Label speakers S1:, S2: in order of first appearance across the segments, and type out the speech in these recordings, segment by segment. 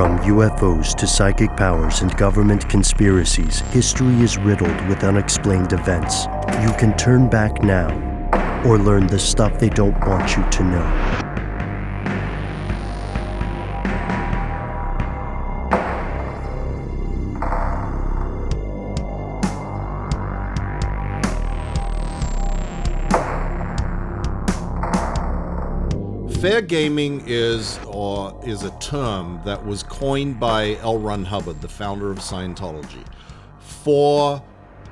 S1: From UFOs to psychic powers and government conspiracies, history is riddled with unexplained events. You can turn back now or learn the stuff they don't want you to know.
S2: Fair gaming is a term that was coined by L. Ron Hubbard, the founder of Scientology, for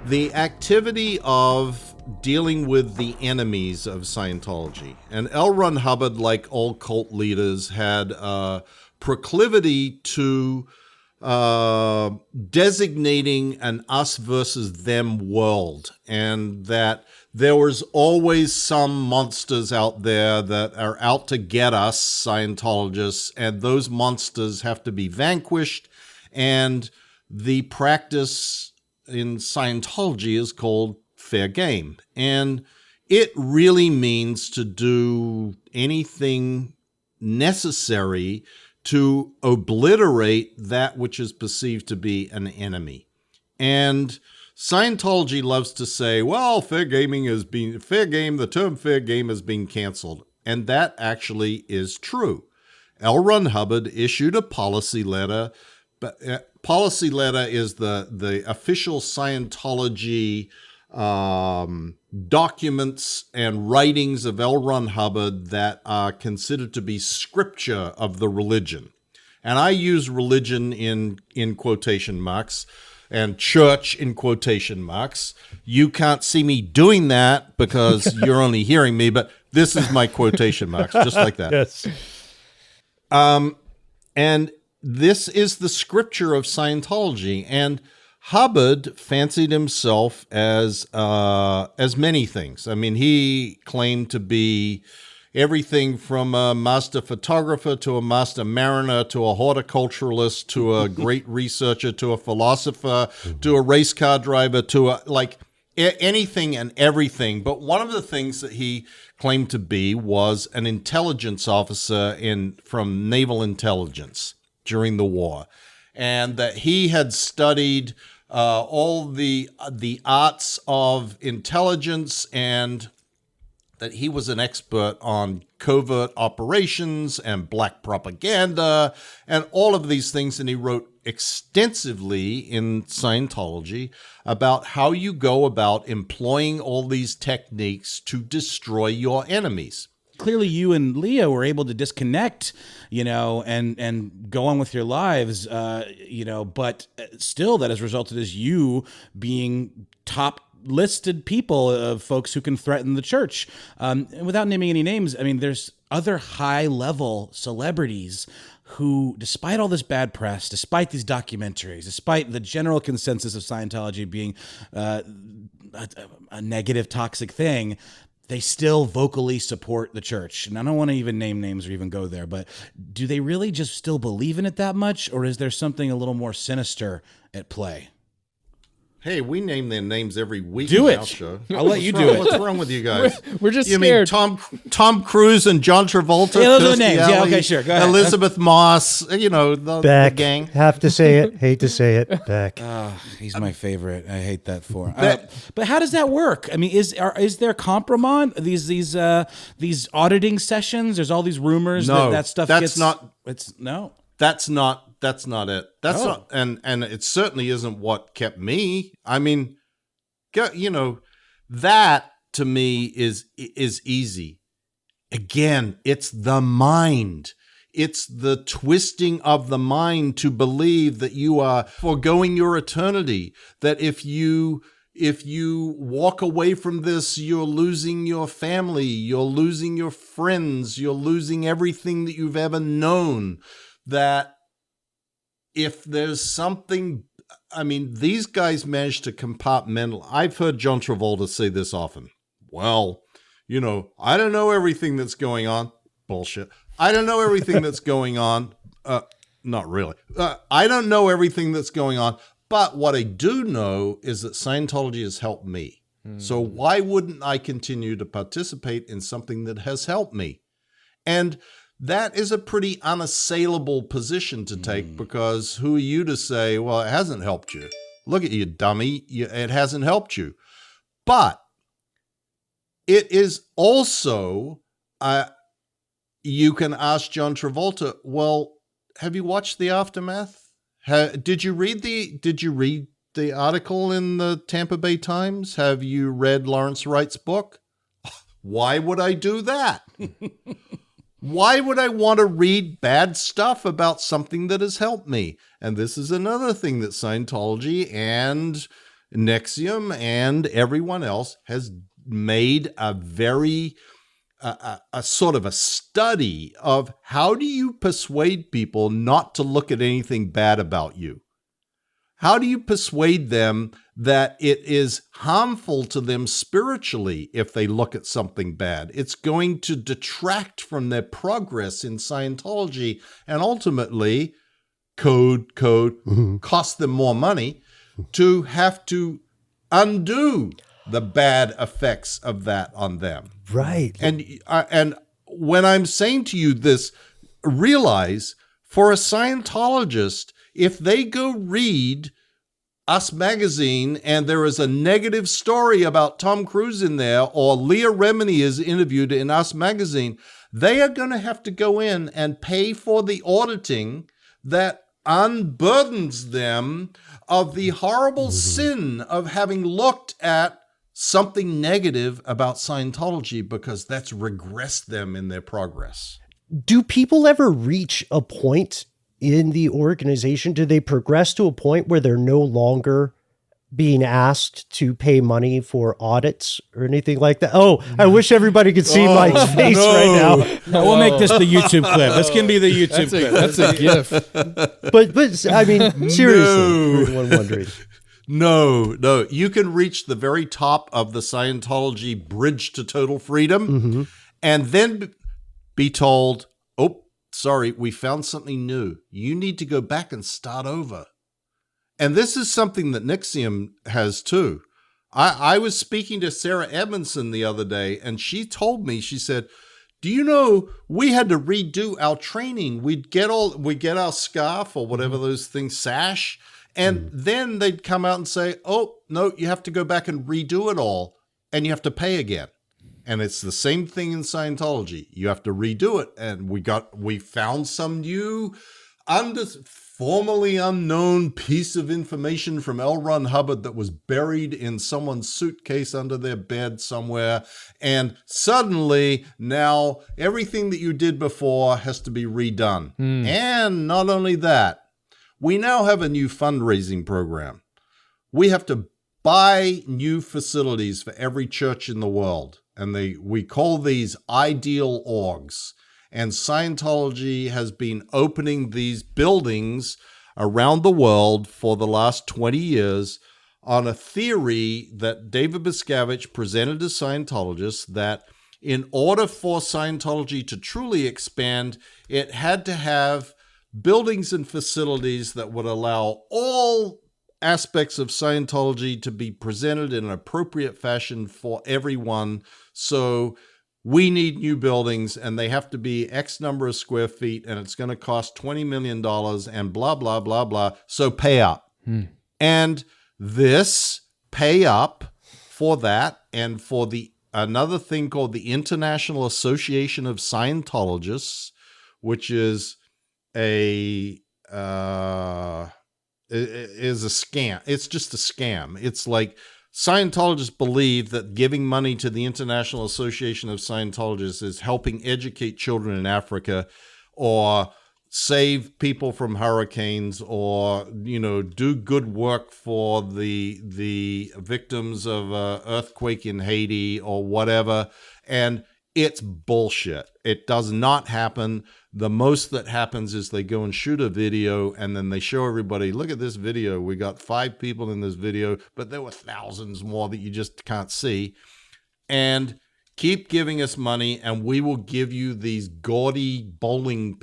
S2: the activity of dealing with the enemies of Scientology. And L. Ron Hubbard, like all cult leaders, had a proclivity to designating an us versus them world, and that there was always some monsters out there that are out to get us, Scientologists, and those monsters have to be vanquished. And the practice in Scientology is called fair game. And it really means to do anything necessary to obliterate that which is perceived to be an enemy. And Scientology loves to say, well, the term fair game has been canceled. And that actually is true. L. Ron Hubbard issued a policy letter. But policy letter is the official Scientology documents and writings of L. Ron Hubbard that are considered to be scripture of the religion. And I use religion in quotation marks, and church in quotation marks. You can't see me doing that because you're only hearing me, but this is my quotation marks, just like that.
S3: Yes.
S2: And this is the scripture of Scientology. And Hubbard fancied himself as many things. I mean, he claimed to be everything from a master photographer to a master mariner to a horticulturalist to a great researcher to a philosopher to a race car driver to anything and everything. But one of the things that he claimed to be was an intelligence officer from naval intelligence during the war, and that he had studied all the arts of intelligence, and that he was an expert on covert operations and black propaganda and all of these things. And he wrote extensively in Scientology about how you go about employing all these techniques to destroy your enemies.
S4: Clearly you and Leah were able to disconnect, and go on with your lives, but still that has resulted as you being top listed people of folks who can threaten the church. And without naming any names, I mean, there's other high-level celebrities who, despite all this bad press, despite these documentaries, despite the general consensus of Scientology being a negative, toxic thing, they still vocally support the church. And I don't want to even name names or even go there, but do they really just still believe in it that much? Or is there something a little more sinister at play?
S2: Hey, we name their names every week.
S4: Do it.
S2: Our show.
S4: I'll let you do it.
S2: What's wrong with you guys?
S3: We're just
S2: you
S3: scared.
S2: mean Tom Cruise and John Travolta?
S4: Yeah, those are the
S2: Kirstie
S4: names.
S2: Alley,
S4: Yeah, okay, sure. Go ahead.
S2: Elizabeth Moss, the
S1: Beck.
S2: gang.
S1: Have to say it. Hate to say it. Beck.
S4: He's my favorite. I hate that for him. But how does that work? I mean, is there compromise? These auditing sessions? There's all these rumors that stuff
S2: that's
S4: gets.
S2: not.
S4: It's no.
S2: That's not it. That's not, and it certainly isn't what kept me. I mean, that to me is easy. Again, it's the mind. It's the twisting of the mind to believe that you are foregoing your eternity, that if you walk away from this, you're losing your family, you're losing your friends, you're losing everything that you've ever known, that if there's something, I mean, these guys manage to compartmentalize. I've heard John Travolta say this often. Well, I don't know everything that's going on. Bullshit. I don't know everything that's going on. Not really. I don't know everything that's going on. But what I do know is that Scientology has helped me. So why wouldn't I continue to participate in something that has helped me? And that is a pretty unassailable position to take, because who are you to say, well, it hasn't helped you? Look at you, dummy. It hasn't helped you. But it is also, you can ask John Travolta, well, have you watched The Aftermath? Did you read the article in the Tampa Bay Times? Have you read Lawrence Wright's book? Why would I do that? Why would I want to read bad stuff about something that has helped me? And this is another thing that Scientology and NXIVM and everyone else has made a very a sort of a study of how do you persuade people not to look at anything bad about you? How do you persuade them that it is harmful to them spiritually if they look at something bad? It's going to detract from their progress in Scientology and ultimately cost them more money to have to undo the bad effects of that on them.
S1: Right.
S2: And when I'm saying to you this, realize for a Scientologist, if they go read Us Magazine and there is a negative story about Tom Cruise in there, or Leah Remini is interviewed in Us Magazine, they are going to have to go in and pay for the auditing that unburdens them of the horrible sin of having looked at something negative about Scientology, because that's regressed them in their progress.
S1: Do people ever reach a point in the organization? Do they progress to a point where they're no longer being asked to pay money for audits or anything like that? Oh, I wish everybody could see Mike's face right now.
S4: No, we'll make this the YouTube clip. This can be the YouTube clip.
S3: That's a GIF.
S1: But I mean, seriously, for anyone wondering.
S2: No. You can reach the very top of the Scientology bridge to total freedom and then be told, oh, sorry, we found something new. You need to go back and start over. And this is something that NXIVM has too. I was speaking to Sarah Edmondson the other day, and she told me, she said, do you know, we had to redo our training. We'd get our scarf or whatever those things, sash, and then they'd come out and say, oh, no, you have to go back and redo it all, and you have to pay again. And it's the same thing in Scientology. You have to redo it. And we found some new, formerly unknown piece of information from L. Ron Hubbard that was buried in someone's suitcase under their bed somewhere. And suddenly now everything that you did before has to be redone. And not only that, we now have a new fundraising program. We have to buy new facilities for every church in the world. And we call these ideal orgs. And Scientology has been opening these buildings around the world for the last 20 years on a theory that David Miscavige presented to Scientologists, that in order for Scientology to truly expand, it had to have buildings and facilities that would allow all aspects of Scientology to be presented in an appropriate fashion for everyone. So we need new buildings, and they have to be X number of square feet, and it's going to cost $20 million and blah, blah, blah, blah. So pay up. And this pay up for that, and for another thing called the International Association of Scientologists, which is is a scam. It's just a scam. It's like Scientologists believe that giving money to the International Association of Scientologists is helping educate children in Africa, or save people from hurricanes, or do good work for the victims of an earthquake in Haiti or whatever. And it's bullshit. It does not happen. The most that happens is they go and shoot a video, and then they show everybody, look at this video. We got 5 people in this video, but there were thousands more that you just can't see. And keep giving us money, and we will give you these gaudy bowling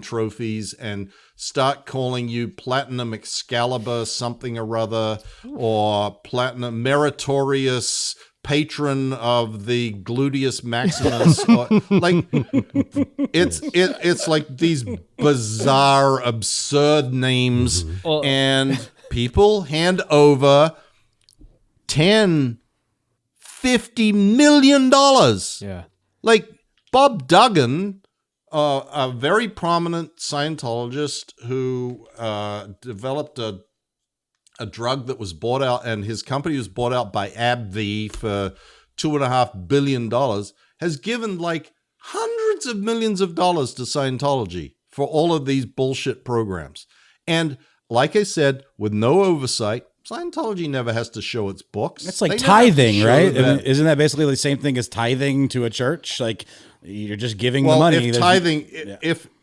S2: trophies, and start calling you Platinum Excalibur something or other, or Platinum Meritorious patron of the gluteus maximus. Like it's like these bizarre, absurd names, and people hand over $10-50 million.
S3: Yeah.
S2: Like Bob Duggan, a very prominent Scientologist who developed a drug that was bought out, and his company was bought out by AbbVie for $2.5 billion, has given like hundreds of millions of dollars to Scientology for all of these bullshit programs. And like I said, with no oversight, Scientology never has to show its books.
S4: It's like
S2: They never have to
S4: tithing,
S2: show
S4: right?
S2: that-
S4: Isn't that basically the same thing as tithing to a church? Like you're just giving the
S2: Well,
S4: money.
S2: if tithing,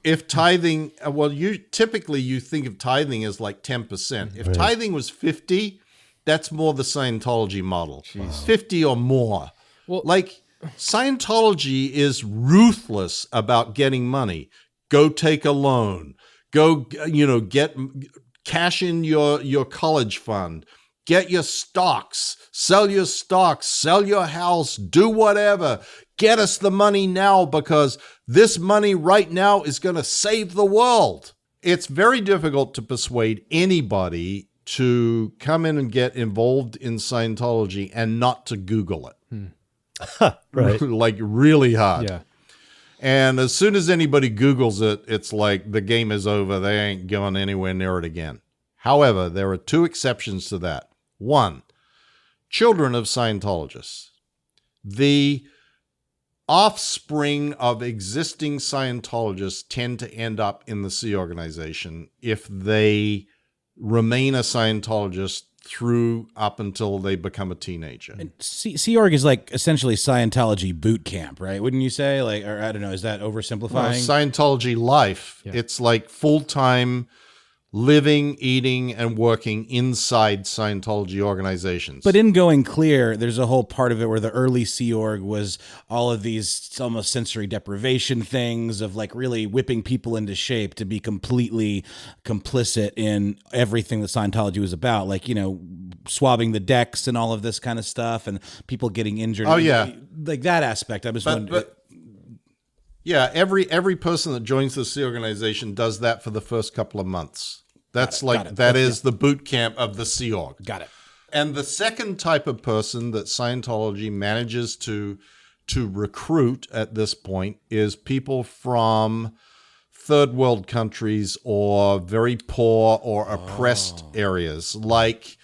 S2: if tithing, well, you think of tithing as like 10%. If tithing was 50, that's more the Scientology model. 50 or more.
S3: Well,
S2: Like Scientology is ruthless about getting money. Go take a loan. Go, cash in your college fund. Get your stocks. Sell your stocks. Sell your house. Do whatever. Get us the money now, because this money right now is going to save the world. It's very difficult to persuade anybody to come in and get involved in Scientology and not to Google it.
S1: Right.
S2: Like really hard.
S3: yeah.
S2: And as soon as anybody Googles it, it's like the game is over. They ain't going anywhere near it again. However, there are two exceptions to that. One, children of Scientologists. The offspring of existing Scientologists tend to end up in the Sea Organization if they remain a Scientologist through up until they become a teenager.
S4: Sea Org is like essentially Scientology boot camp, right? Wouldn't you say? Like, or I don't know, is that oversimplifying?
S2: Well, Scientology life.
S3: Yeah.
S2: It's like full-time living, eating, and working inside Scientology organizations.
S4: But in Going Clear, there's a whole part of it where the early Sea Org was all of these almost sensory deprivation things of like really whipping people into shape to be completely complicit in everything that Scientology was about. Like, swabbing the decks and all of this kind of stuff and people getting injured.
S2: Oh, yeah.
S4: Like that aspect. I'm just wondering.
S2: Yeah, every person that joins the Sea Organization does that for the first couple of months. That's that is the boot camp of the Sea Org.
S4: Got it.
S2: And the second type of person that Scientology manages to recruit at this point is people from third world countries or very poor or oppressed areas like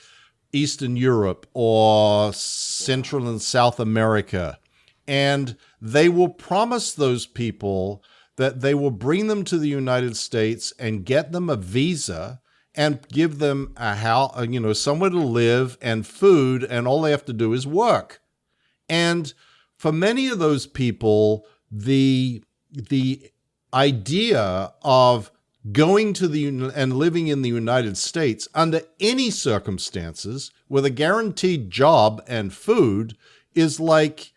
S2: Eastern Europe or Central and South America. And they will promise those people that they will bring them to the United States and get them a visa and give them a house, somewhere to live and food, and all they have to do is work. And for many of those people, the idea of going to and living in the United States under any circumstances with a guaranteed job and food is like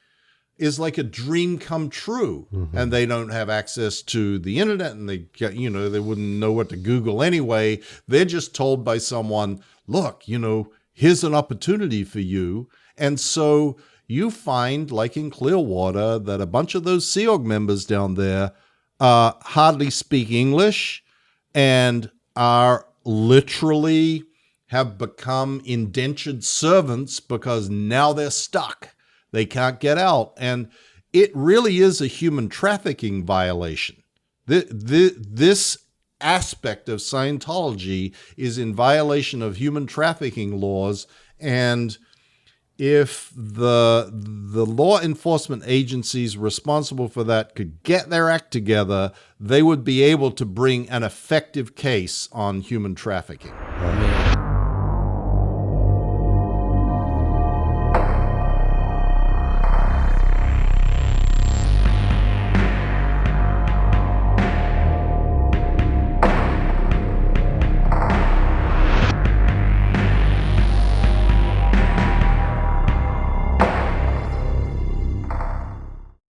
S2: a dream come true. Mm-hmm. And they don't have access to the internet, and they wouldn't know what to Google anyway. They're just told by someone, look, here's an opportunity for you. And so you find, like in Clearwater, that a bunch of those Sea Org members down there hardly speak English and are literally have become indentured servants because now they're stuck. They can't get out. And it really is a human trafficking violation. This aspect of Scientology is in violation of human trafficking laws. And if the law enforcement agencies responsible for that could get their act together, they would be able to bring an effective case on human trafficking.